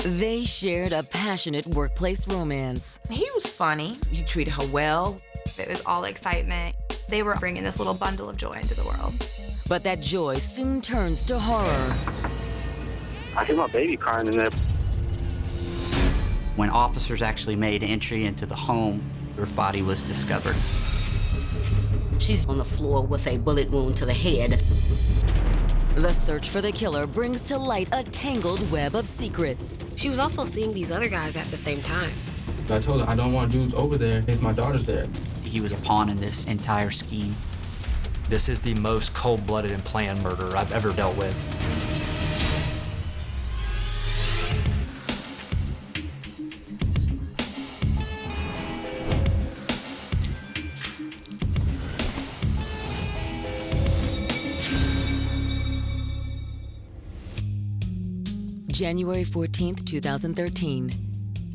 They shared a passionate workplace romance. He was funny. He treated her well. It was all excitement. They were bringing this little bundle of joy into the world. But that joy soon turns to horror. I hear my baby crying in there. When officers actually made entry into the home, her body was discovered. She's on the floor with a bullet wound to the head. The search for the killer brings to light a tangled web of secrets. She was also seeing these other guys at the same time. I told her I don't want dudes over there if my daughter's there. He was a pawn in this entire scheme. This is the most cold-blooded and planned murder I've ever dealt with. January 14th, 2013.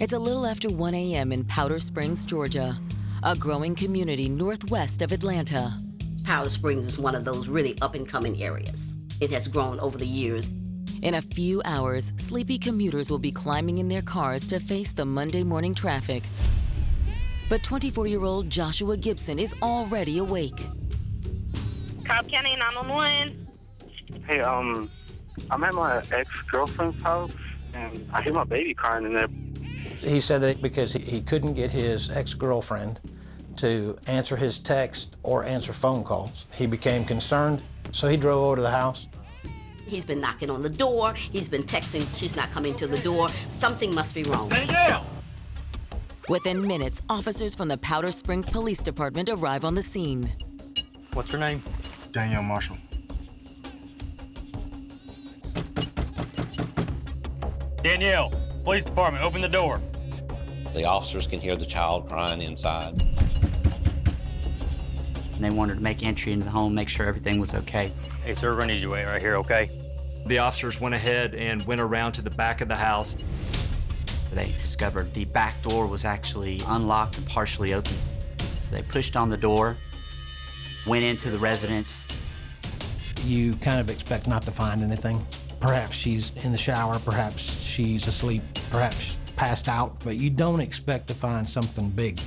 It's a little after 1 a.m. in Powder Springs, Georgia, a growing community northwest of Atlanta. Powder Springs is one of those really up-and-coming areas. It has grown over the years. In a few hours, sleepy commuters will be climbing in their cars to face the Monday morning traffic. But 24-year-old Joshua Gibson is already awake. Cobb County 911. Hey, I'm at my ex-girlfriend's house, and I hear my baby crying in there. He said that because he couldn't get his ex-girlfriend to answer his text or answer phone calls, he became concerned, so he drove over to the house. He's been knocking on the door. He's been texting. She's not coming to the door. Something must be wrong. Danielle! Within minutes, officers from the Powder Springs Police Department arrive on the scene. What's her name? Danielle Marshall. Danielle, police department, open the door. The officers can hear the child crying inside. And they wanted to make entry into the home, make sure everything was okay. Hey, sir, we're gonna need you right here, okay? The officers went ahead and went around to the back of the house. They discovered the back door was actually unlocked and partially open. So they pushed on the door, went into the residence. You kind of expect not to find anything. Perhaps she's in the shower, perhaps she's asleep, perhaps passed out, but you don't expect to find something big.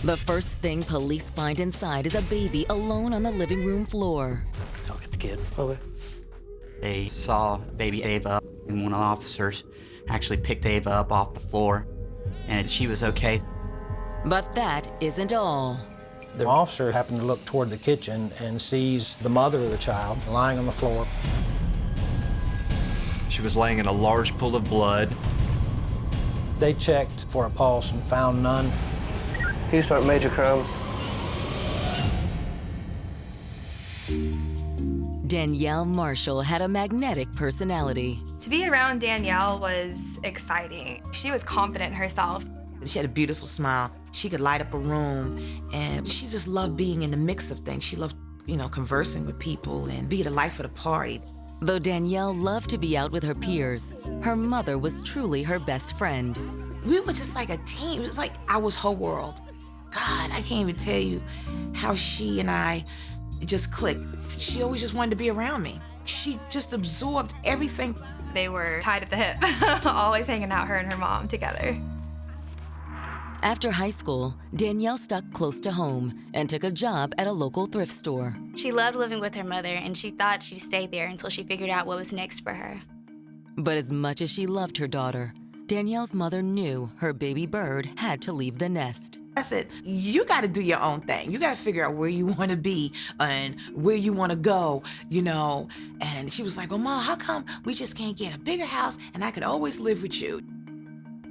The first thing police find inside is a baby alone on the living room floor. I'll get the kid. Okay. They saw baby Ava, and one of the officers actually picked Ava up off the floor, and she was okay. But that isn't all. The officer happened to look toward the kitchen and sees the mother of the child lying on the floor. She was laying in a large pool of blood. They checked for a pulse and found none. He started major crimes. Danielle Marshall had a magnetic personality. To be around Danielle was exciting. She was confident in herself. She had a beautiful smile. She could light up a room, and she just loved being in the mix of things. She loved, conversing with people and be the life of the party. Though Danielle loved to be out with her peers, her mother was truly her best friend. We were just like a team. It was like I was her world. God, I can't even tell you how she and I just clicked. She always just wanted to be around me. She just absorbed everything. They were tied at the hip, always hanging out, her and her mom together. After high school, Danielle stuck close to home and took a job at a local thrift store. She loved living with her mother, and she thought she'd stay there until she figured out what was next for her. But as much as she loved her daughter, Danielle's mother knew her baby bird had to leave the nest. I said, you got to do your own thing. You got to figure out where you want to be and where you want to go, And she was like, well, Mom, how come we just can't get a bigger house and I could always live with you?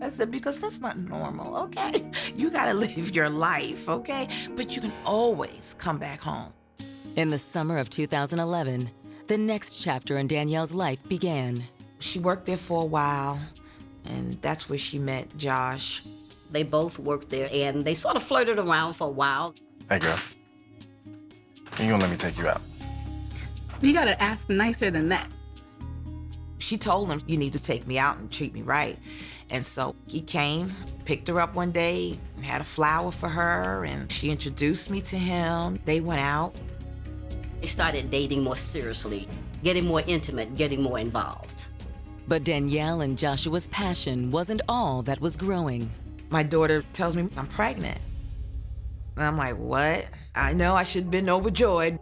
I said, because that's not normal, okay? You gotta live your life, okay? But you can always come back home. In the summer of 2011, the next chapter in Danielle's life began. She worked there for a while, and that's where she met Josh. They both worked there, and they sort of flirted around for a while. Hey, girl. You gonna let me take you out? You gotta ask nicer than that. She told him, you need to take me out and treat me right. And so he came, picked her up one day, and had a flower for her, and she introduced me to him. They went out. They started dating more seriously, getting more intimate, getting more involved. But Danielle and Joshua's passion wasn't all that was growing. My daughter tells me I'm pregnant. And I'm like, what? I know I should have been overjoyed.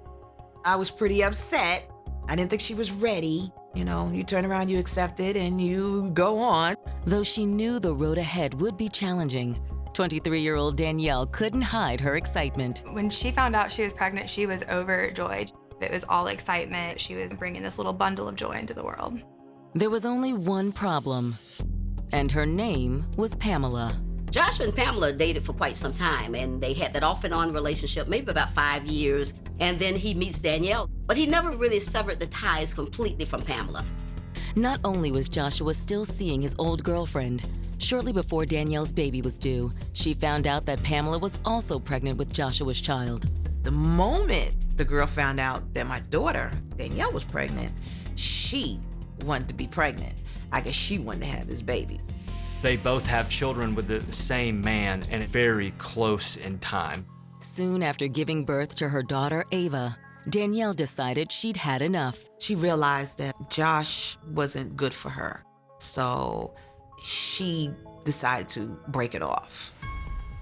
I was pretty upset. I didn't think she was ready. You know, you turn around, you accept it, and you go on. Though she knew the road ahead would be challenging, 23-year-old Danielle couldn't hide her excitement. When she found out she was pregnant, she was overjoyed. It was all excitement. She was bringing this little bundle of joy into the world. There was only one problem, and her name was Pamela. Joshua and Pamela dated for quite some time, and they had that off and on relationship, maybe about 5 years. And then he meets Danielle, but he never really severed the ties completely from Pamela. Not only was Joshua still seeing his old girlfriend, shortly before Danielle's baby was due, she found out that Pamela was also pregnant with Joshua's child. The moment the girl found out that my daughter, Danielle, was pregnant, she wanted to be pregnant. I guess she wanted to have his baby. They both have children with the same man and very close in time. Soon after giving birth to her daughter, Ava, Danielle decided she'd had enough. She realized that Josh wasn't good for her, so she decided to break it off.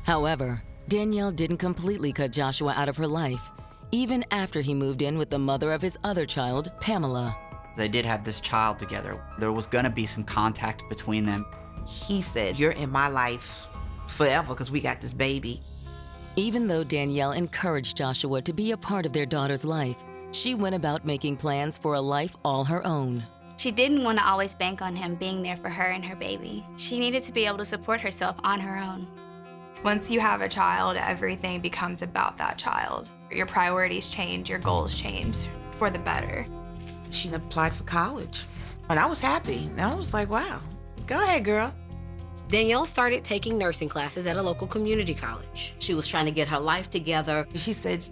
However, Danielle didn't completely cut Joshua out of her life, even after he moved in with the mother of his other child, Pamela. They did have this child together. There was gonna be some contact between them. He said, you're in my life forever because we got this baby. Even though Danielle encouraged Joshua to be a part of their daughter's life, she went about making plans for a life all her own. She didn't want to always bank on him being there for her and her baby. She needed to be able to support herself on her own. Once you have a child, everything becomes about that child. Your priorities change, your goals change for the better. She applied for college, and I was happy. And I was like, wow, go ahead, girl. Danielle started taking nursing classes at a local community college. She was trying to get her life together. She said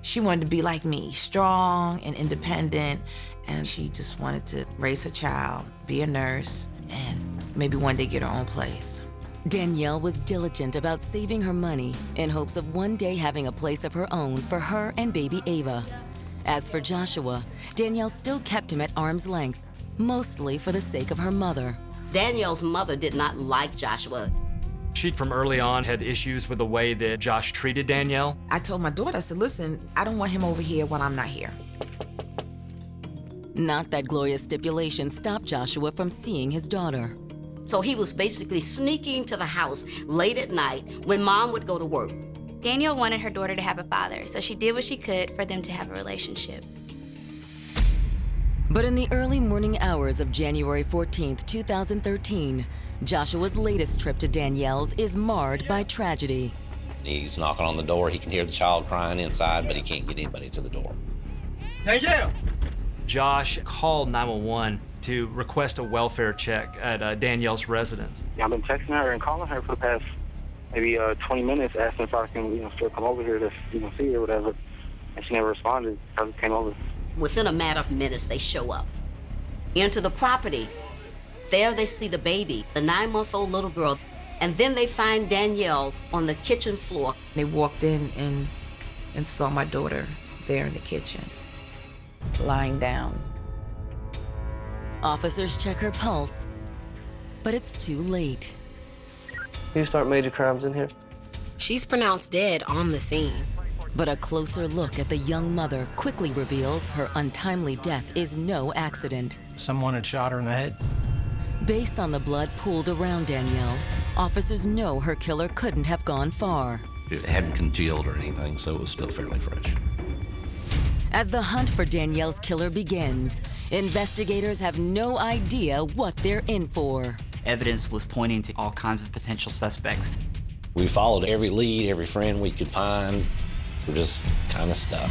she wanted to be like me, strong and independent, and she just wanted to raise her child, be a nurse, and maybe one day get her own place. Danielle was diligent about saving her money in hopes of one day having a place of her own for her and baby Ava. As for Joshua, Danielle still kept him at arm's length, mostly for the sake of her mother. Danielle's mother did not like Joshua. She, from early on, had issues with the way that Josh treated Danielle. I told my daughter, I said, listen, I don't want him over here when I'm not here. Not that Gloria's stipulation stopped Joshua from seeing his daughter. So he was basically sneaking to the house late at night when Mom would go to work. Danielle wanted her daughter to have a father, so she did what she could for them to have a relationship. But in the early morning hours of January 14th, 2013, Joshua's latest trip to Danielle's is marred by tragedy. He's knocking on the door. He can hear the child crying inside, but he can't get anybody to the door. Danielle! Josh called 911 to request a welfare check at Danielle's residence. Yeah, I've been texting her and calling her for the past maybe 20 minutes, asking if I can, still come over here to, see her or whatever. And she never responded. I just came over. Within a matter of minutes, they show up. Into the property. There they see the baby, the 9-month-old little girl, and then they find Danielle on the kitchen floor. They walked in and saw my daughter there in the kitchen, lying down. Officers check her pulse, but it's too late. You start major crimes in here? She's pronounced dead on the scene. But a closer look at the young mother quickly reveals her untimely death is no accident. Someone had shot her in the head. Based on the blood pooled around Danielle, officers know her killer couldn't have gone far. It hadn't congealed or anything, so it was still fairly fresh. As the hunt for Danielle's killer begins, investigators have no idea what they're in for. Evidence was pointing to all kinds of potential suspects. We followed every lead, every friend we could find. We're just kind of stuck.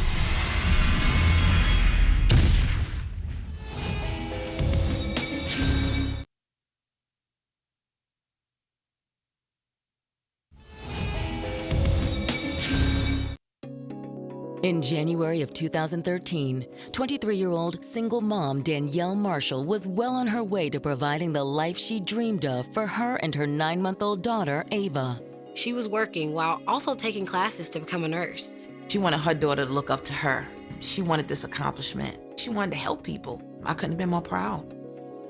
In January of 2013, 23-year-old single mom Danielle Marshall was well on her way to providing the life she dreamed of for her and her 9-month-old daughter, Ava. She was working while also taking classes to become a nurse. She wanted her daughter to look up to her. She wanted this accomplishment. She wanted to help people. I couldn't have been more proud.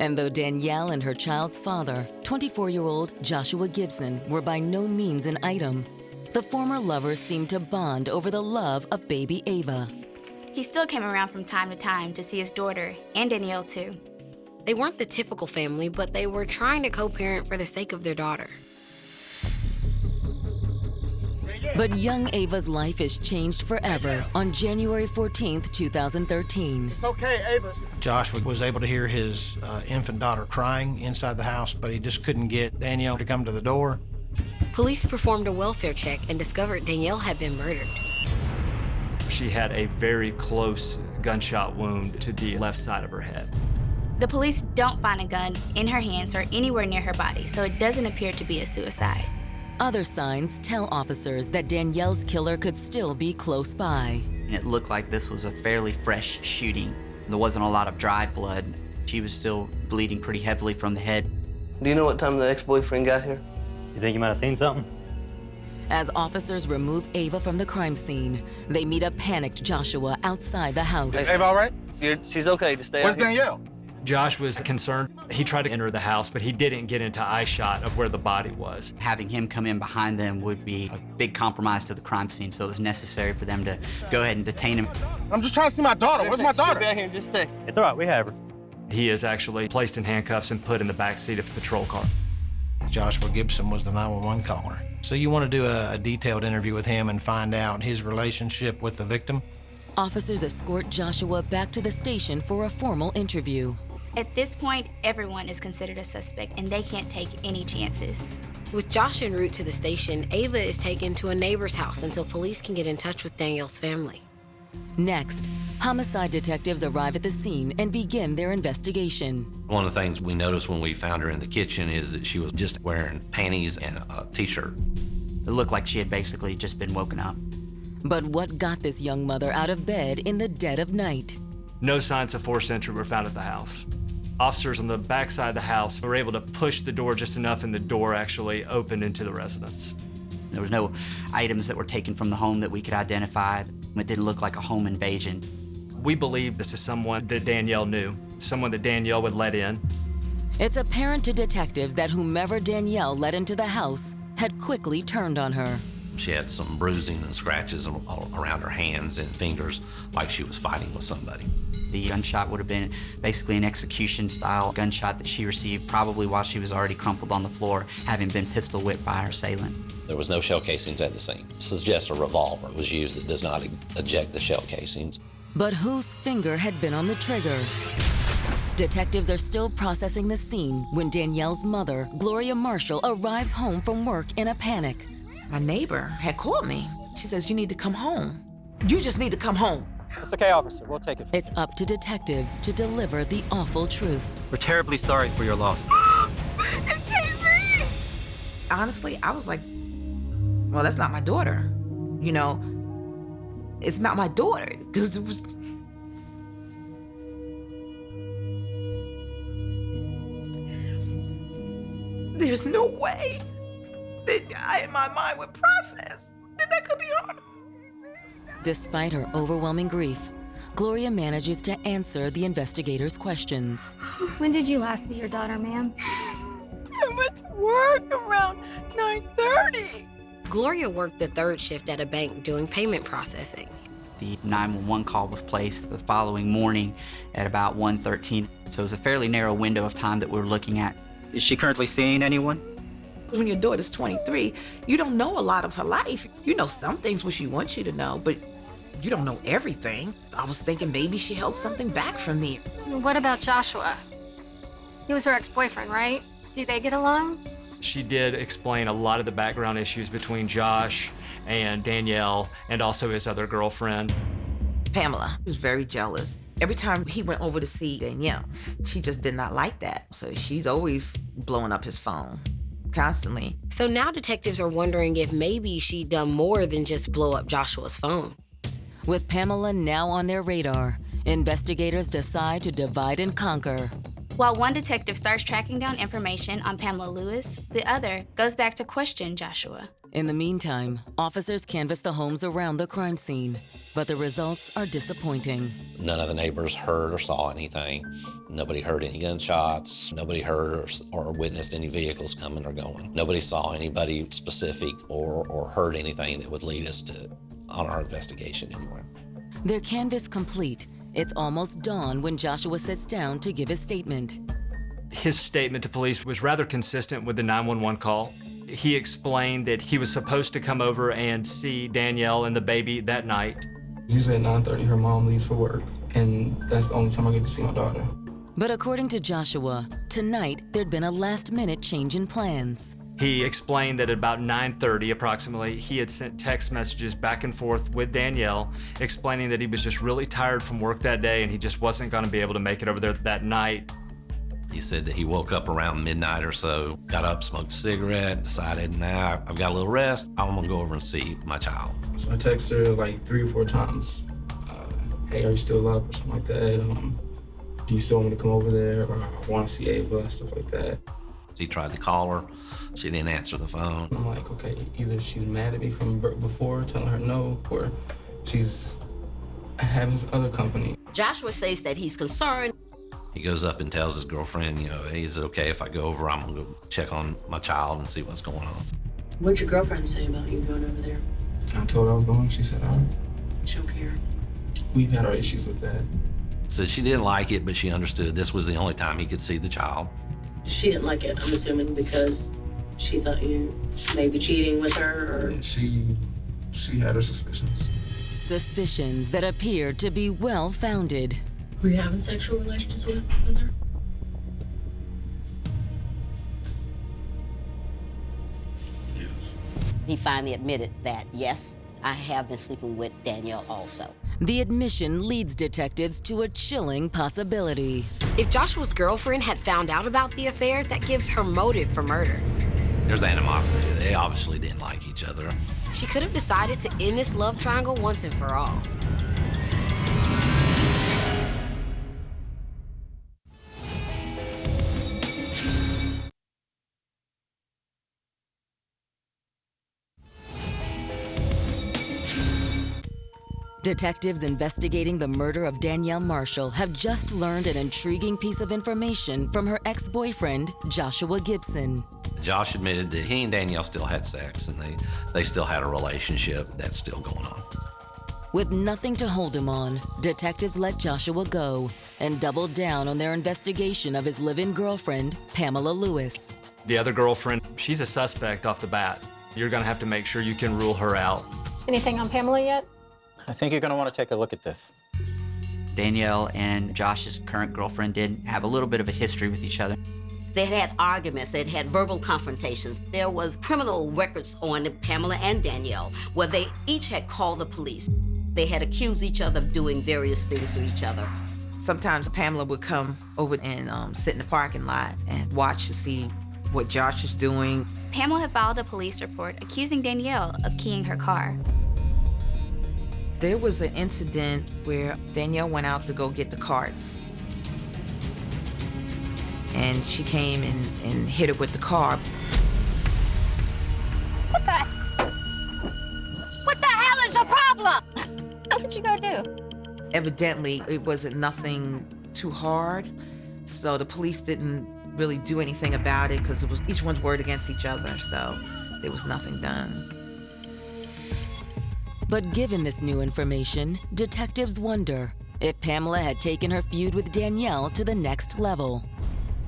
And though Danielle and her child's father, 24-year-old Joshua Gibson, were by no means an item, the former lovers seemed to bond over the love of baby Ava. He still came around from time to time to see his daughter, and Danielle too. They weren't the typical family, but they were trying to co-parent for the sake of their daughter. But young Ava's life is changed forever on January 14th, 2013. It's okay, Ava. Josh was able to hear his infant daughter crying inside the house, but he just couldn't get Danielle to come to the door. Police performed a welfare check and discovered Danielle had been murdered. She had a very close gunshot wound to the left side of her head. The police don't find a gun in her hands or anywhere near her body, so it doesn't appear to be a suicide. Other signs tell officers that Danielle's killer could still be close by. It looked like this was a fairly fresh shooting. There wasn't a lot of dried blood. She was still bleeding pretty heavily from the head. Do you know what time the ex-boyfriend got here? You think you might have seen something? As officers remove Ava from the crime scene, they meet a panicked Joshua outside the house. Hey, Ava all right? She's okay to stay Where's out here. Danielle? Josh was concerned. He tried to enter the house, but he didn't get into eye shot of where the body was. Having him come in behind them would be a big compromise to the crime scene, so it was necessary for them to go ahead and detain him. I'm just trying to see my daughter. Where's my daughter? She'll be out here in just a second. It's all right, we have her. He is actually placed in handcuffs and put in the back seat of the patrol car. Joshua Gibson was the 911 caller. So you want to do a detailed interview with him and find out his relationship with the victim? Officers escort Joshua back to the station for a formal interview. At this point, everyone is considered a suspect, and they can't take any chances. With Josh en route to the station, Ava is taken to a neighbor's house until police can get in touch with Danielle's family. Next, homicide detectives arrive at the scene and begin their investigation. One of the things we noticed when we found her in the kitchen is that she was just wearing panties and a t-shirt. It looked like she had basically just been woken up. But what got this young mother out of bed in the dead of night? No signs of forced entry were found at the house. Officers on the back side of the house were able to push the door just enough, and the door actually opened into the residence. There was no items that were taken from the home that we could identify. It didn't look like a home invasion. We believe this is someone that Danielle knew, someone that Danielle would let in. It's apparent to detectives that whomever Danielle let into the house had quickly turned on her. She had some bruising and scratches around her hands and fingers, like she was fighting with somebody. The gunshot would have been basically an execution-style gunshot that she received probably while she was already crumpled on the floor, having been pistol-whipped by her assailant. There was no shell casings at the scene. Suggests a revolver was used that does not eject the shell casings. But whose finger had been on the trigger? Detectives are still processing the scene when Danielle's mother, Gloria Marshall, arrives home from work in a panic. My neighbor had called me. She says, you need to come home. You just need to come home. It's okay, officer. We'll take it. It's up to detectives to deliver the awful truth. We're terribly sorry for your loss. Honestly, I was like, well, that's not my daughter. You know, it's not my daughter, because it was... There's no way that I, in my mind, would process that could be her. Despite her overwhelming grief, Gloria manages to answer the investigators' questions. When did you last see your daughter, ma'am? I went to work around 9:30. Gloria worked the third shift at a bank doing payment processing. The 911 call was placed the following morning at about 1:13, so it was a fairly narrow window of time that we were looking at. Is she currently seeing anyone? When your daughter's 23, you don't know a lot of her life. You know some things what she wants you to know, but you don't know everything. I was thinking maybe she held something back from me. What about Joshua? He was her ex-boyfriend, right? Do they get along? She did explain a lot of the background issues between Josh and Danielle and also his other girlfriend. Pamela was very jealous. Every time he went over to see Danielle, she just did not like that. So she's always blowing up his phone, constantly. So now detectives are wondering if maybe she'd done more than just blow up Joshua's phone. With Pamela now on their radar, investigators decide to divide and conquer. While one detective starts tracking down information on Pamela Lewis, the other goes back to question Joshua. In the meantime, officers canvass the homes around the crime scene, but the results are disappointing. None of the neighbors heard or saw anything. Nobody heard any gunshots. Nobody heard or witnessed any vehicles coming or going. Nobody saw anybody specific or heard anything that would lead us on our investigation anywhere. Their canvass complete, it's almost dawn when Joshua sits down to give his statement. His statement to police was rather consistent with the 911 call. He explained that he was supposed to come over and see Danielle and the baby that night. Usually at 9:30, her mom leaves for work, and that's the only time I get to see my daughter. But according to Joshua, tonight there'd been a last-minute change in plans. He explained that at about 9:30 approximately, he had sent text messages back and forth with Danielle, explaining that he was just really tired from work that day and he just wasn't going to be able to make it over there that night. He said that he woke up around midnight or so, got up, smoked a cigarette, decided, nah, I've got a little rest. I'm gonna go over and see my child. So I text her like 3 or 4 times. Hey, are you still up or something like that? Do you still want me to come over there? Or I want to see Ava, stuff like that. He tried to call her. She didn't answer the phone. I'm like, okay, either she's mad at me from before, telling her no, or she's having some other company. Joshua says that he's concerned. He goes up and tells his girlfriend, hey, is it okay if I go over? I'm gonna go check on my child and see what's going on. What'd your girlfriend say about you going over there? I told her I was going. She said, all right. She don't care. We've had our issues with that. So she didn't like it, but she understood this was the only time he could see the child. She didn't like it, I'm assuming, because she thought you may be cheating with her, or... Yeah, she had her suspicions. Suspicions that appeared to be well-founded. Were you having sexual relations with her? Yes. He finally admitted that, yes, I have been sleeping with Danielle also. The admission leads detectives to a chilling possibility. If Joshua's girlfriend had found out about the affair, that gives her motive for murder. There's animosity. They obviously didn't like each other. She could have decided to end this love triangle once and for all. Detectives investigating the murder of Danielle Marshall have just learned an intriguing piece of information from her ex-boyfriend, Joshua Gibson. Josh admitted that he and Danielle still had sex, and they still had a relationship that's still going on. With nothing to hold him on, detectives let Joshua go and doubled down on their investigation of his live-in girlfriend, Pamela Lewis. The other girlfriend, she's a suspect off the bat. You're gonna have to make sure you can rule her out. Anything on Pamela yet? I think you're going to want to take a look at this. Danielle and Josh's current girlfriend did have a little bit of a history with each other. They had arguments, they had verbal confrontations. There was criminal records on Pamela and Danielle where they each had called the police. They had accused each other of doing various things to each other. Sometimes Pamela would come over and sit in the parking lot and watch to see what Josh is doing. Pamela had filed a police report accusing Danielle of keying her car. There was an incident where Danielle went out to go get the carts. And she came and hit her with the car. What the hell is your problem? What you gonna do? Evidently, it wasn't nothing too hard, so the police didn't really do anything about it because it was each one's word against each other, so there was nothing done. But given this new information, detectives wonder if Pamela had taken her feud with Danielle to the next level.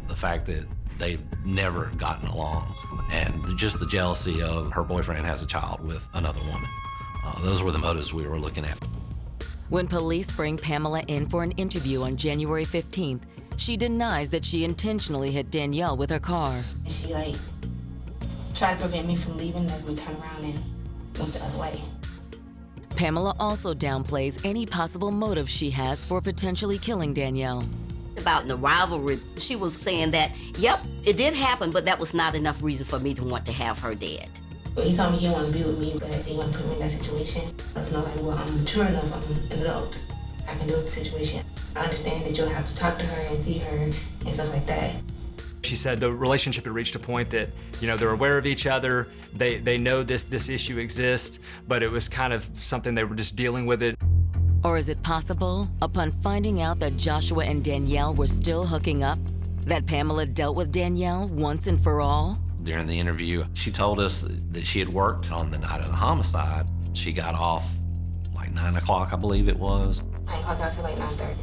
The fact that they've never gotten along and just the jealousy of her boyfriend has a child with another woman. Those were the motives we were looking at. When police bring Pamela in for an interview on January 15th, she denies that she intentionally hit Danielle with her car. She tried to prevent me from leaving, let me turn around and went the other way. Pamela also downplays any possible motive she has for potentially killing Danielle. About the rivalry, she was saying that, yep, it did happen, but that was not enough reason for me to want to have her dead. But he told me he didn't want to be with me, but he wanted to put me in that situation. I was well, I'm mature enough, I'm an adult. I can deal with the situation. I understand that you'll have to talk to her and see her and stuff like that. She said the relationship had reached a point that, they're aware of each other, they know this issue exists, but it was kind of something they were just dealing with it. Or is it possible, upon finding out that Joshua and Danielle were still hooking up, that Pamela dealt with Danielle once and for all? During the interview, she told us that she had worked on the night of the homicide. She got off like 9 o'clock, I believe it was. I ain't clocked out till like 9:30.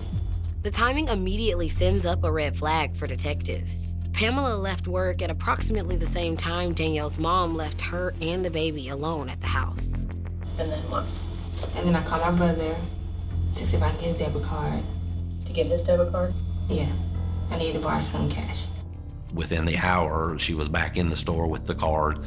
The timing immediately sends up a red flag for detectives. Pamela left work at approximately the same time Danielle's mom left her and the baby alone at the house. And then what? And then I called my brother to see if I can get his debit card. To get his debit card? Yeah. I needed to borrow some cash. Within the hour, she was back in the store with the card,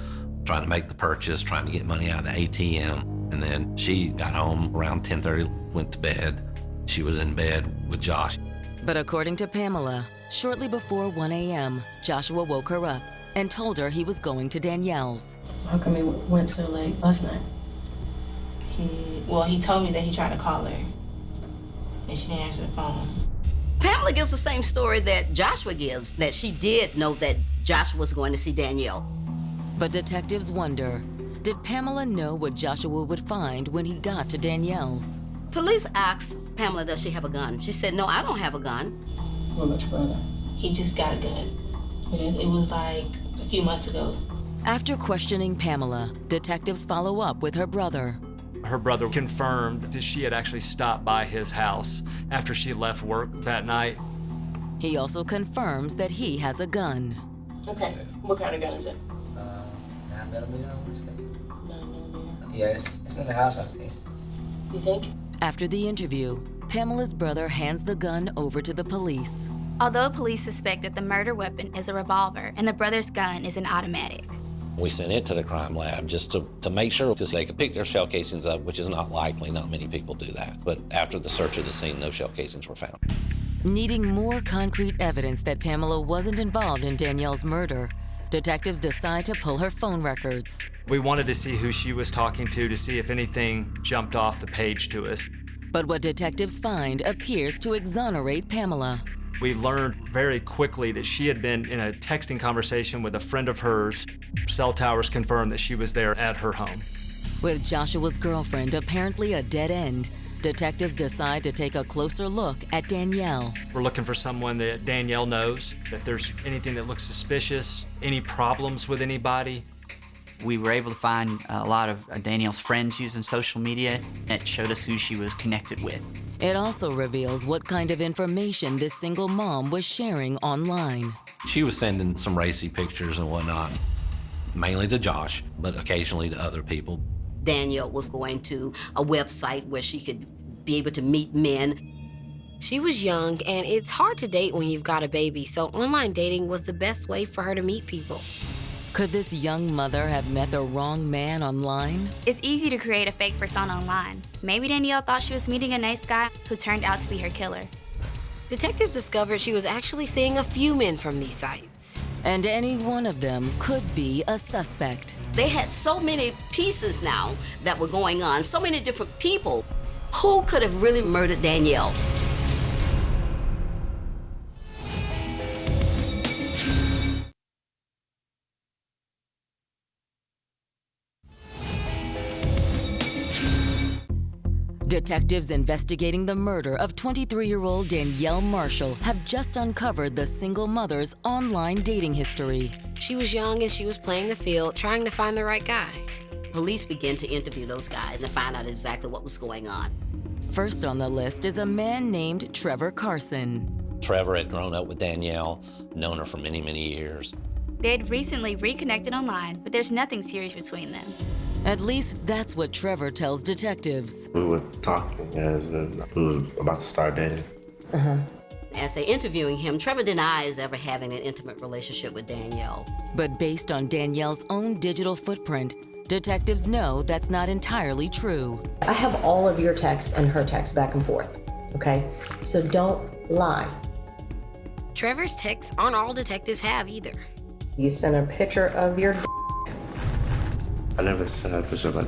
trying to make the purchase, trying to get money out of the ATM. And then she got home around 10:30, went to bed. She was in bed with Josh. But according to Pamela, shortly before 1 a.m., Joshua woke her up and told her he was going to Danielle's. How come he went so late last night? He told me that he tried to call her, and she didn't answer the phone. Pamela gives the same story that Joshua gives, that she did know that Joshua was going to see Danielle. But detectives wonder, did Pamela know what Joshua would find when he got to Danielle's? Police asked Pamela, does she have a gun? She said, no, I don't have a gun. What about your brother? He just got a gun. It was like a few months ago. After questioning Pamela, detectives follow up with her brother. Her brother confirmed that she had actually stopped by his house after she left work that night. He also confirms that he has a gun. Okay, what kind of gun is it? 9mm, I want to say. 9mm. Yeah, it's in the house, I think. You think? After the interview, Pamela's brother hands the gun over to the police. Although police suspect that the murder weapon is a revolver and the brother's gun is an automatic. We sent it to the crime lab just to make sure, because they could pick their shell casings up, which is not likely. Not many people do that. But after the search of the scene, no shell casings were found. Needing more concrete evidence that Pamela wasn't involved in Danielle's murder, detectives decide to pull her phone records. We wanted to see who she was talking to see if anything jumped off the page to us. But what detectives find appears to exonerate Pamela. We learned very quickly that she had been in a texting conversation with a friend of hers. Cell towers confirmed that she was there at her home. With Joshua's girlfriend apparently a dead end, detectives decide to take a closer look at Danielle. We're looking for someone that Danielle knows. If there's anything that looks suspicious, any problems with anybody. We were able to find a lot of Danielle's friends using social media. It showed us who she was connected with. It also reveals what kind of information this single mom was sharing online. She was sending some racy pictures and whatnot, mainly to Josh, but occasionally to other people. Danielle was going to a website where she could be able to meet men. She was young, and it's hard to date when you've got a baby, so online dating was the best way for her to meet people. Could this young mother have met the wrong man online? It's easy to create a fake persona online. Maybe Danielle thought she was meeting a nice guy who turned out to be her killer. Detectives discovered she was actually seeing a few men from these sites. And any one of them could be a suspect. They had so many pieces now that were going on, so many different people. Who could have really murdered Danielle? Detectives investigating the murder of 23-year-old Danielle Marshall have just uncovered the single mother's online dating history. She was young and she was playing the field, trying to find the right guy. Police began to interview those guys and find out exactly what was going on. First on the list is a man named Trevor Carson. Trevor had grown up with Danielle, known her for many, many years. They had recently reconnected online, but there's nothing serious between them. At least that's what Trevor tells detectives. We were talking as we was about to start dating. As they're interviewing him, Trevor denies ever having an intimate relationship with Danielle. But based on Danielle's own digital footprint, detectives know that's not entirely true. I have all of your texts and her texts back and forth, okay? So don't lie. Trevor's texts aren't all detectives have either. You sent a picture of your I never sent a picture of a I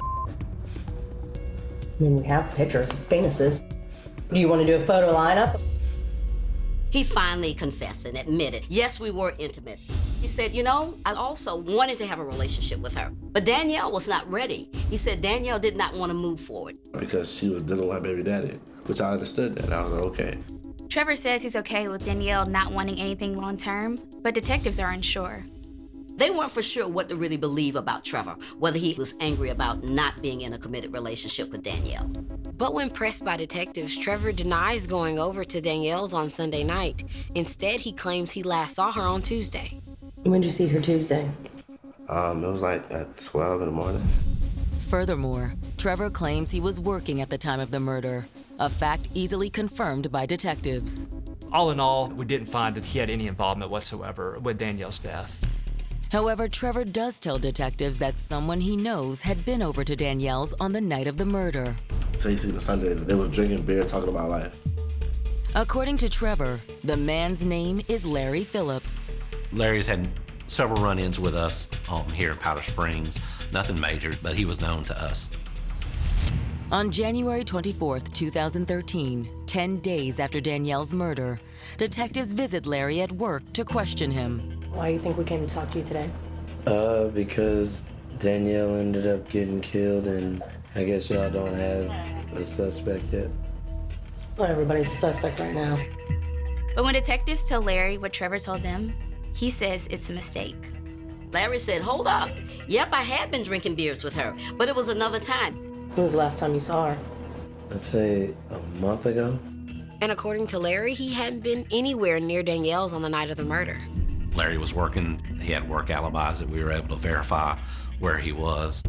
mean, we have pictures of penises. Do you want to do a photo lineup? He finally confessed and admitted, yes, we were intimate. He said, you know, I also wanted to have a relationship with her, but Danielle was not ready. He said Danielle did not want to move forward. Because she was dealing with her baby daddy, which I understood that. I was like, okay. Trevor says he's okay with Danielle not wanting anything long-term, but detectives are unsure. They weren't for sure what to really believe about Trevor, whether he was angry about not being in a committed relationship with Danielle. But when pressed by detectives, Trevor denies going over to Danielle's on Sunday night. Instead, he claims he last saw her on Tuesday. When did you see her Tuesday? It was like at 12 in the morning. Furthermore, Trevor claims he was working at the time of the murder, a fact easily confirmed by detectives. All in all, we didn't find that he had any involvement whatsoever with Danielle's death. However, Trevor does tell detectives that someone he knows had been over to Danielle's on the night of the murder. Saturday to Sunday, they were drinking beer, talking about life. According to Trevor, the man's name is Larry Phillips. Larry's had several run-ins with us here in Powder Springs. Nothing major, but he was known to us. On January 24th, 2013, 10 days after Danielle's murder, detectives visit Larry at work to question him. Why do you think we came to talk to you today? Because Danielle ended up getting killed, and I guess y'all don't have a suspect yet. Well, everybody's a suspect right now. But when detectives tell Larry what Trevor told them, he says it's a mistake. Larry said, hold up. Yep, I had been drinking beers with her, but it was another time. When was the last time you saw her? I'd say a month ago. And according to Larry, he hadn't been anywhere near Danielle's on the night of the murder. Larry was working. He had work alibis that we were able to verify where he was.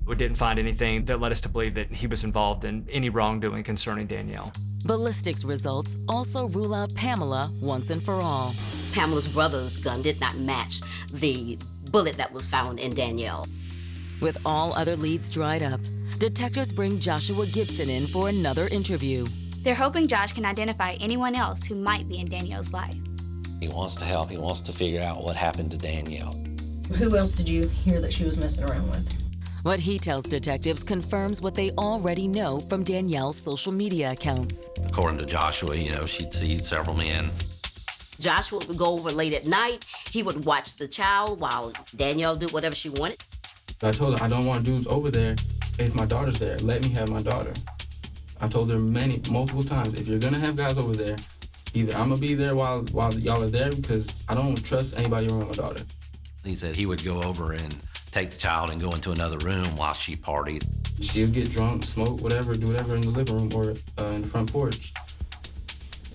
We didn't find anything that led us to believe that he was involved in any wrongdoing concerning Danielle. Ballistics results also rule out Pamela once and for all. Pamela's brother's gun did not match the bullet that was found in Danielle. With all other leads dried up, detectives bring Joshua Gibson in for another interview. They're hoping Josh can identify anyone else who might be in Danielle's life. He wants to help. He wants to figure out what happened to Danielle. Who else did you hear that she was messing around with? What he tells detectives confirms what they already know from Danielle's social media accounts. According to Joshua, she'd see several men. Joshua would go over late at night. He would watch the child while Danielle did whatever she wanted. I told her, I don't want dudes over there if my daughter's there. Let me have my daughter. I told her multiple times, if you're gonna have guys over there, either I'm gonna be there while y'all are there because I don't trust anybody around my daughter. He said he would go over and take the child and go into another room while she partied. She'd get drunk, smoke, whatever, do whatever in the living room or in the front porch.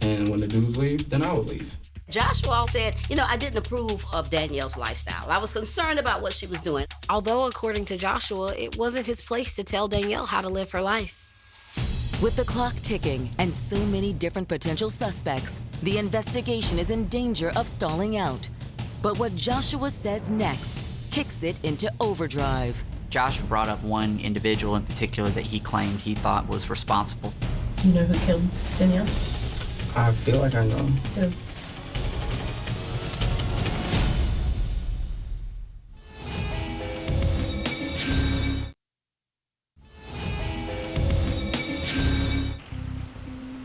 And when the dudes leave, then I would leave. Joshua said, I didn't approve of Danielle's lifestyle. I was concerned about what she was doing. Although, according to Joshua, it wasn't his place to tell Danielle how to live her life. With the clock ticking and so many different potential suspects, the investigation is in danger of stalling out. But what Joshua says next kicks it into overdrive. Joshua brought up one individual in particular that he claimed he thought was responsible. You know who killed Danielle? I feel like I know. Who?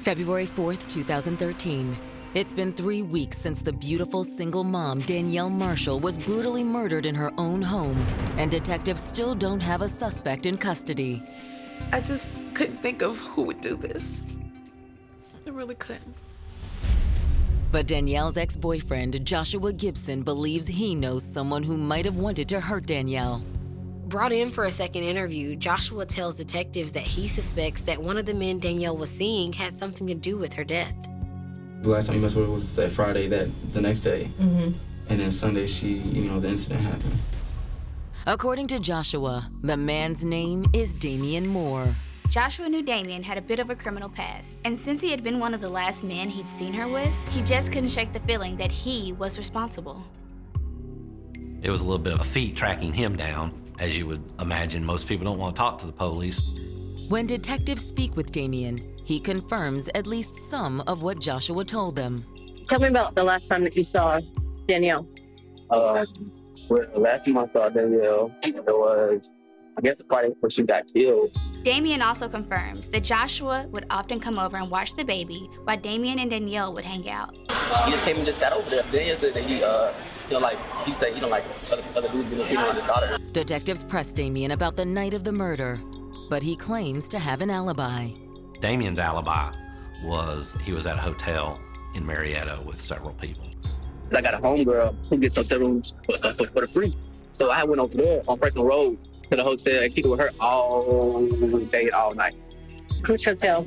February 4th, 2013. It's been 3 weeks since the beautiful single mom, Danielle Marshall, was brutally murdered in her own home, and detectives still don't have a suspect in custody. I just couldn't think of who would do this. I really couldn't. But Danielle's ex-boyfriend, Joshua Gibson, believes he knows someone who might have wanted to hurt Danielle. Brought in for a second interview, Joshua tells detectives that he suspects that one of the men Danielle was seeing had something to do with her death. The last time he messed with her was that Friday, the next day. Mm-hmm. And then Sunday, the incident happened. According to Joshua, the man's name is Damian Moore. Joshua knew Damien had a bit of a criminal past, and since he had been one of the last men he'd seen her with, he just couldn't shake the feeling that he was responsible. It was a little bit of a feat tracking him down. As you would imagine, most people don't want to talk to the police. When detectives speak with Damien, he confirms at least some of what Joshua told them. Tell me about the last time that you saw Danielle. Well, the last time I saw Danielle, it was, I guess, the Friday before she got killed. Damien also confirms that Joshua would often come over and watch the baby while Damien and Danielle would hang out. He just came and just sat over there. Danielle said that he said he don't like other dudes being on his daughter. Detectives pressed Damien about the night of the murder, but he claims to have an alibi. Damien's alibi was he was at a hotel in Marietta with several people. I got a homegirl who gets hotel rooms for the free. So I went over there on Franklin Road to the hotel and kicked with her all day, all night. Which hotel?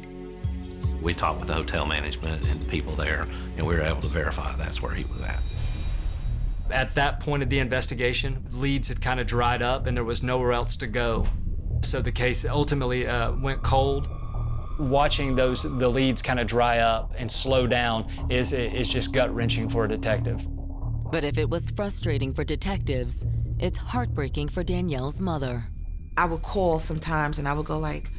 We talked with the hotel management and the people there, and we were able to verify that's where he was at. At that point of the investigation, leads had kind of dried up and there was nowhere else to go. So the case ultimately went cold. Watching the leads kind of dry up and slow down is just gut-wrenching for a detective. But if it was frustrating for detectives, it's heartbreaking for Danielle's mother. I would call sometimes and I would go like,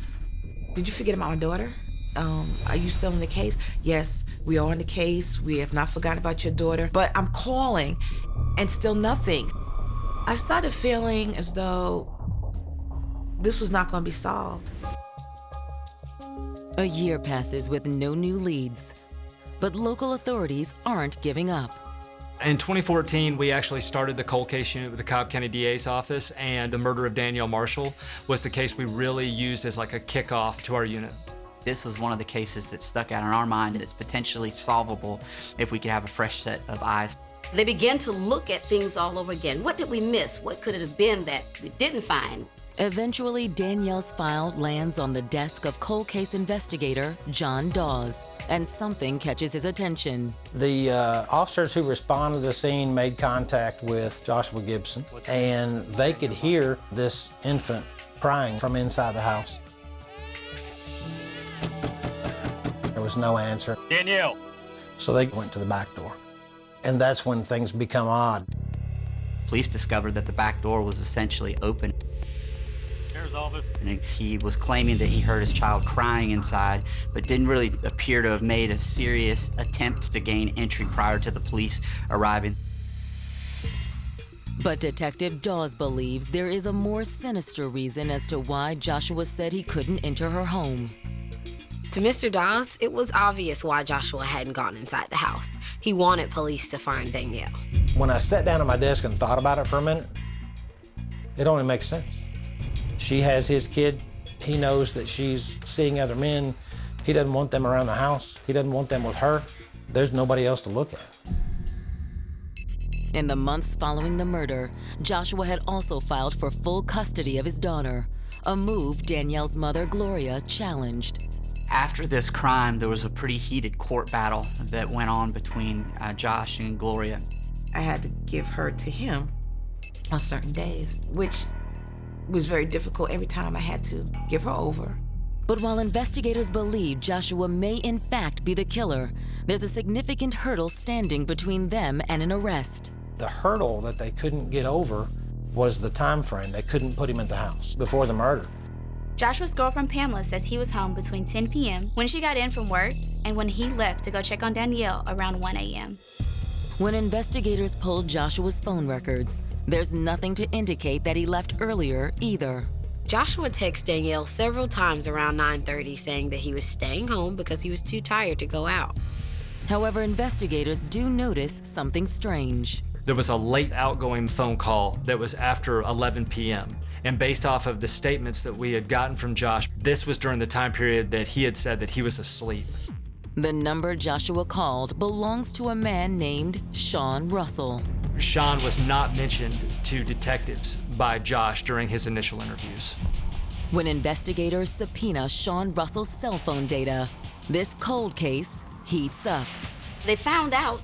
did you forget about my daughter? Are you still in the case? Yes, we are in the case. We have not forgotten about your daughter. But I'm calling and still nothing. I started feeling as though this was not going to be solved. A year passes with no new leads, but local authorities aren't giving up. In 2014, we actually started the cold case unit with the Cobb County DA's office, and the murder of Danielle Marshall was the case we really used as like a kickoff to our unit. This was one of the cases that stuck out in our mind that's potentially solvable if we could have a fresh set of eyes. They began to look at things all over again. What did we miss? What could it have been that we didn't find? Eventually, Danielle's file lands on the desk of cold case investigator John Dawes, and something catches his attention. The officers who responded to the scene made contact with Joshua Gibson, and they could hear this infant crying from inside the house. There was no answer. Danielle! So they went to the back door, and that's when things become odd. Police discovered that the back door was essentially open. Here's all this. And he was claiming that he heard his child crying inside, but didn't really appear to have made a serious attempt to gain entry prior to the police arriving. But Detective Dawes believes there is a more sinister reason as to why Joshua said he couldn't enter her home. To Mr. Dawes, it was obvious why Joshua hadn't gone inside the house. He wanted police to find Danielle. When I sat down at my desk and thought about it for a minute, it only makes sense. She has his kid. He knows that she's seeing other men. He doesn't want them around the house. He doesn't want them with her. There's nobody else to look at. In the months following the murder, Joshua had also filed for full custody of his daughter, a move Danielle's mother, Gloria, challenged. After this crime, there was a pretty heated court battle that went on between Josh and Gloria. I had to give her to him on certain days, which was very difficult every time I had to give her over. But while investigators believe Joshua may in fact be the killer, there's a significant hurdle standing between them and an arrest. The hurdle that they couldn't get over was the time frame. They couldn't put him in the house before the murder. Joshua's girlfriend Pamela says he was home between 10 p.m. when she got in from work and when he left to go check on Danielle around 1 a.m. When investigators pulled Joshua's phone records, there's nothing to indicate that he left earlier either. Joshua texted Danielle several times around 9:30 saying that he was staying home because he was too tired to go out. However, investigators do notice something strange. There was a late outgoing phone call that was after 11 p.m. And based off of the statements that we had gotten from Josh, this was during the time period that he had said that he was asleep. The number Joshua called belongs to a man named Sean Russell. Sean was not mentioned to detectives by Josh during his initial interviews. When investigators subpoena Sean Russell's cell phone data, this cold case heats up. They found out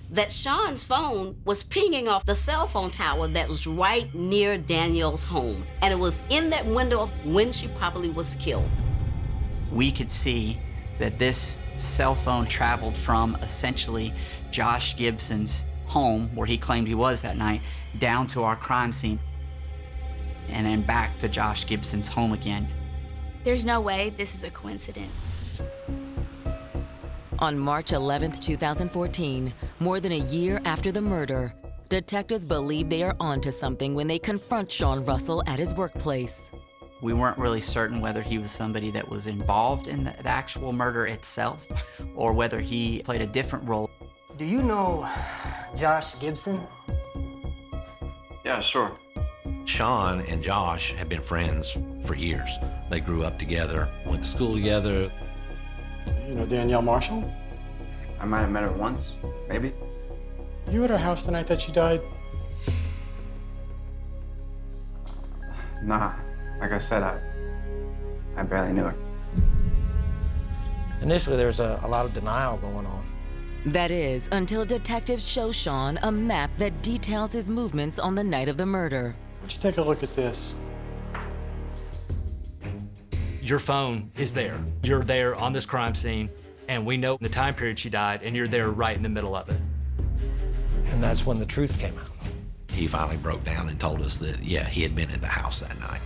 that Sean's phone was pinging off the cell phone tower that was right near Danielle's home. And it was in that window of when she probably was killed. We could see that this cell phone traveled from essentially Josh Gibson's home, where he claimed he was that night, down to our crime scene, and then back to Josh Gibson's home again. There's no way this is a coincidence. On March 11, 2014, more than a year after the murder, detectives believe they are onto something when they confront Sean Russell at his workplace. We weren't really certain whether he was somebody that was involved in the actual murder itself or whether he played a different role. Do you know Josh Gibson? Yeah, sure. Sean and Josh have been friends for years. They grew up together, went to school together. You know Danielle Marshall? I might have met her once, maybe. You at her house the night that she died? Nah, like I said, I barely knew her. Initially, there was a lot of denial going on. That is, until detectives show Sean a map that details his movements on the night of the murder. Would you take a look at this? Your phone is there. You're there on this crime scene, and we know the time period she died, and you're there right in the middle of it. And that's when the truth came out. He finally broke down and told us that, yeah, he had been in the house that night.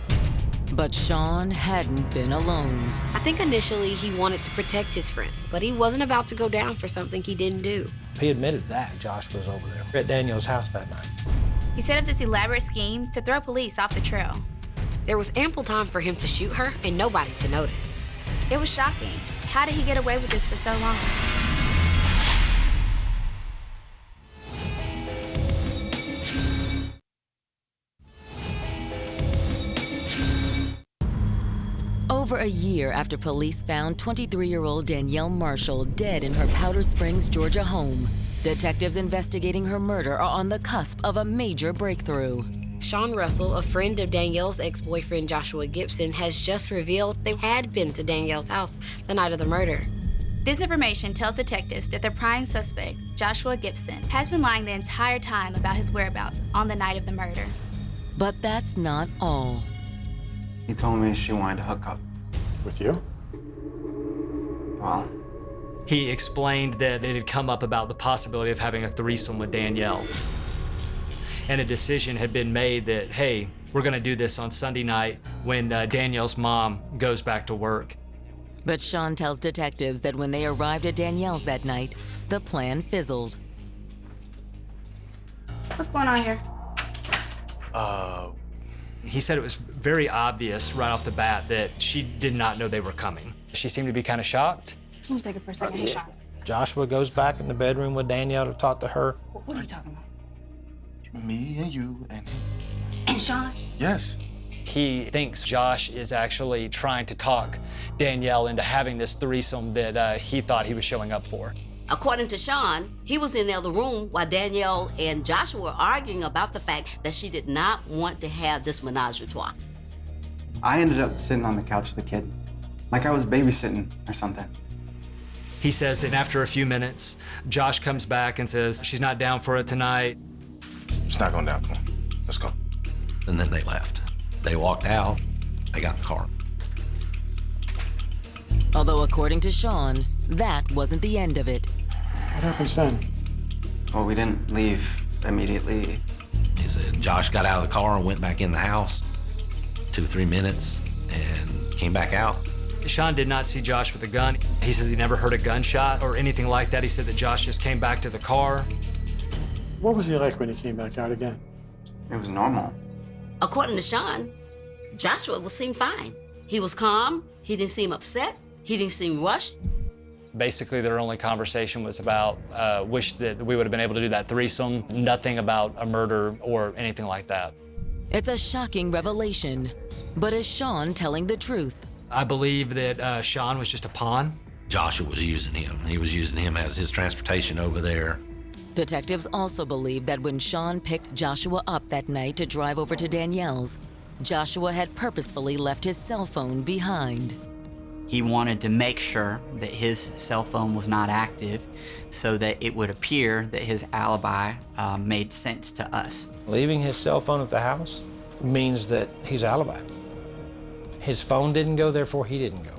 But Sean hadn't been alone. I think initially he wanted to protect his friend, but he wasn't about to go down for something he didn't do. He admitted that Josh was over there at Danielle's house that night. He set up this elaborate scheme to throw police off the trail. There was ample time for him to shoot her and nobody to notice. It was shocking. How did he get away with this for so long? Over a year after police found 23-year-old Danielle Marshall dead in her Powder Springs, Georgia home, detectives investigating her murder are on the cusp of a major breakthrough. Sean Russell, a friend of Danielle's ex-boyfriend Joshua Gibson, has just revealed they had been to Danielle's house the night of the murder. This information tells detectives that their prime suspect, Joshua Gibson, has been lying the entire time about his whereabouts on the night of the murder. But that's not all. He told me she wanted to hook up. With you? Well, He explained that it had come up about the possibility of having a threesome with Danielle. And a decision had been made that, hey, we're gonna do this on Sunday night when Danielle's mom goes back to work. But Sean tells detectives that when they arrived at Danielle's that night, the plan fizzled. What's going on here? He said it was very obvious right off the bat that she did not know they were coming. She seemed to be kind of shocked. Can you take it for a second? Hey, Sean. Joshua goes back in the bedroom with Danielle to talk to her. What are you talking about? Me and you and him. And Sean? Yes. He thinks Josh is actually trying to talk Danielle into having this threesome that he thought he was showing up for. According to Sean, he was in the other room while Danielle and Joshua were arguing about the fact that she did not want to have this menage a trois. I ended up sitting on the couch with the kid, like I was babysitting or something. He says that after a few minutes, Josh comes back and says she's not down for it tonight. It's not going down. Come on. Let's go. And then they left. They walked out. They got in the car. Although according to Sean, that wasn't the end of it. What happens then? Well, we didn't leave immediately. He said Josh got out of the car and went back in the house 2-3 minutes and came back out. Sean did not see Josh with a gun. He says he never heard a gunshot or anything like that. He said that Josh just came back to the car. What was he like when he came back out again? It was normal. According to Sean, Joshua seemed fine. He was calm. He didn't seem upset. He didn't seem rushed. Basically, their only conversation was about wish that we would have been able to do that threesome, nothing about a murder or anything like that. It's a shocking revelation, but is Sean telling the truth? I believe that Sean was just a pawn. Joshua was using him. He was using him as his transportation over there. Detectives also believe that when Sean picked Joshua up that night to drive over to Danielle's, Joshua had purposefully left his cell phone behind. He wanted to make sure that his cell phone was not active so that it would appear that his alibi made sense to us. Leaving his cell phone at the house means that he's alibi. His phone didn't go, therefore he didn't go.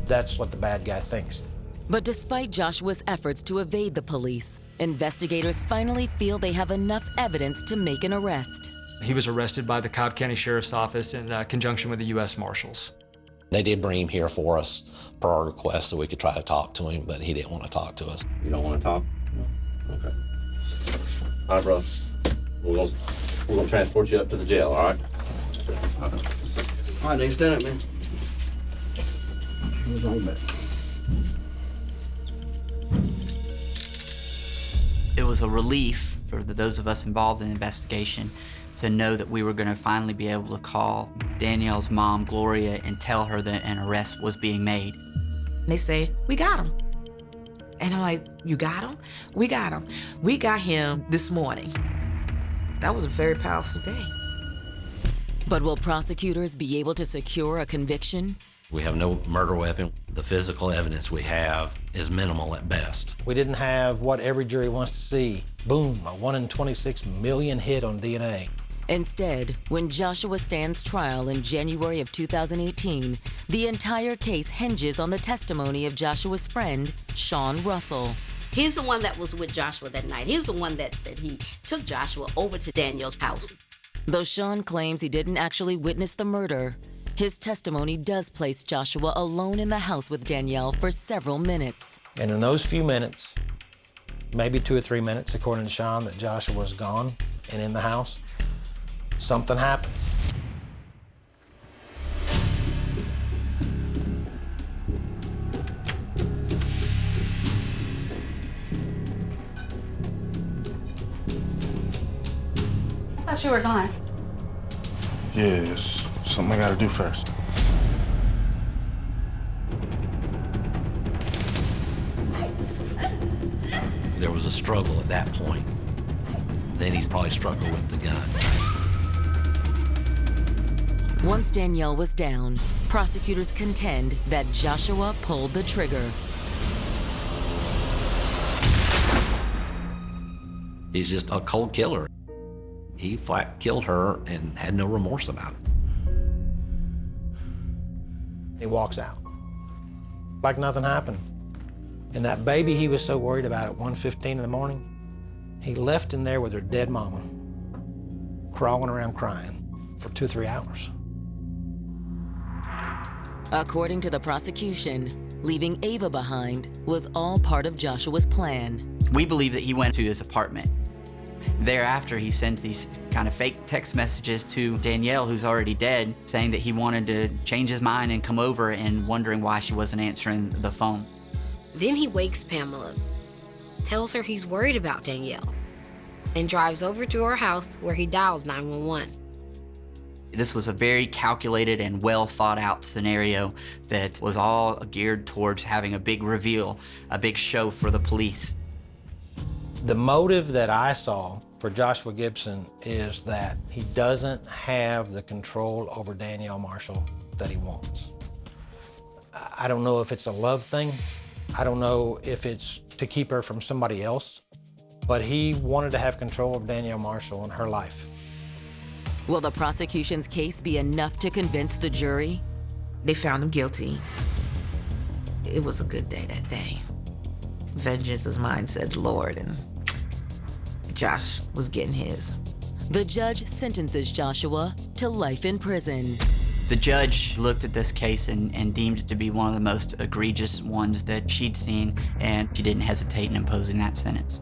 That's what the bad guy thinks. But despite Joshua's efforts to evade the police, investigators finally feel they have enough evidence to make an arrest. He was arrested by the Cobb County Sheriff's Office in conjunction with the U.S. Marshals. They did bring him here for us per our request so we could try to talk to him, but he didn't want to talk to us. You don't want to talk? No? Okay. All right, brother. We're gonna transport you up to the jail, all right? All right, Dave, stand up, man. What's wrong with that? was a relief for those of us involved in the investigation to know that we were going to finally be able to call Danielle's mom, Gloria, and tell her that an arrest was being made. They say, we got him. And I'm like, you got him? We got him. We got him this morning. That was a very powerful day. But will prosecutors be able to secure a conviction? We have no murder weapon. The physical evidence we have is minimal at best. We didn't have what every jury wants to see. Boom, a 1 in 26 million hit on DNA. Instead, when Joshua stands trial in January of 2018, the entire case hinges on the testimony of Joshua's friend, Sean Russell. He's the one that was with Joshua that night. He's the one that said he took Joshua over to Danielle's house. Though Sean claims he didn't actually witness the murder, his testimony does place Joshua alone in the house with Danielle for several minutes. And in those few minutes, maybe 2 or 3 minutes, according to Sean, that Joshua was gone and in the house, something happened. I thought you were gone. Yeah, it's something I gotta do first. There was a struggle at that point. Then he's probably struggled with the gun. Once Danielle was down, prosecutors contend that Joshua pulled the trigger. He's just a cold killer. He flat killed her and had no remorse about it. He walks out like nothing happened. And that baby he was so worried about at 1:15 in the morning, he left in there with her dead mama, crawling around crying for 2 or 3 hours. According to the prosecution, leaving Ava behind was all part of Joshua's plan. We believe that he went to his apartment. Thereafter, he sends these kind of fake text messages to Danielle, who's already dead, saying that he wanted to change his mind and come over and wondering why she wasn't answering the phone. Then he wakes Pamela, tells her he's worried about Danielle, and drives over to her house where he dials 911. This was a very calculated and well thought out scenario that was all geared towards having a big reveal, a big show for the police. The motive that I saw for Joshua Gibson is that he doesn't have the control over Danielle Marshall that he wants. I don't know if it's a love thing. I don't know if it's to keep her from somebody else, but he wanted to have control of Danielle Marshall and her life. Will the prosecution's case be enough to convince the jury? They found him guilty. It was a good day that day. Vengeance is mine, said the Lord, and Josh was getting his. The judge sentences Joshua to life in prison. The judge looked at this case and deemed it to be one of the most egregious ones that she'd seen, and she didn't hesitate in imposing that sentence.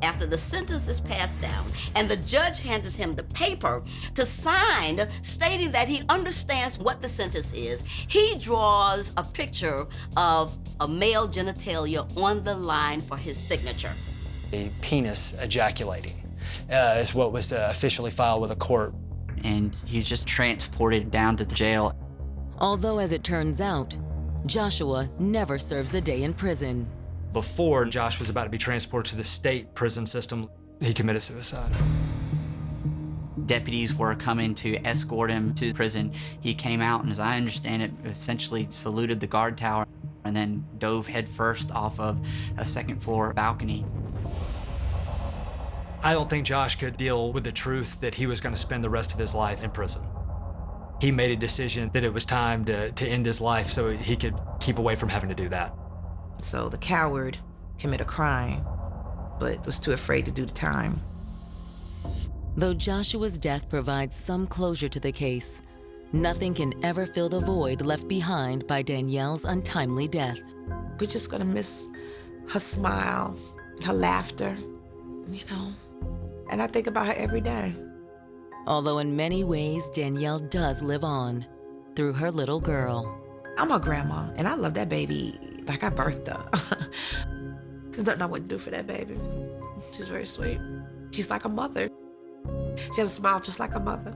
After the sentence is passed down and the judge hands him the paper to sign stating that he understands what the sentence is, he draws a picture of a male genitalia on the line for his signature. A penis ejaculating is what was officially filed with a court. And he's just transported down to the jail. Although, as it turns out, Joshua never serves a day in prison. Before Josh was about to be transported to the state prison system, he committed suicide. Deputies were coming to escort him to prison. He came out and, as I understand it, essentially saluted the guard tower and then dove headfirst off of a second-floor balcony. I don't think Josh could deal with the truth that he was going to spend the rest of his life in prison. He made a decision that it was time to end his life so he could keep away from having to do that. So the coward committed a crime, but was too afraid to do the time. Though Joshua's death provides some closure to the case, nothing can ever fill the void left behind by Danielle's untimely death. We're just gonna miss her smile, her laughter, you know, and I think about her every day. Although in many ways, Danielle does live on through her little girl. I'm her grandma, and I love that baby like I birthed her. There's nothing I wouldn't do for that baby. She's very sweet. She's like a mother. She has a smile just like a mother.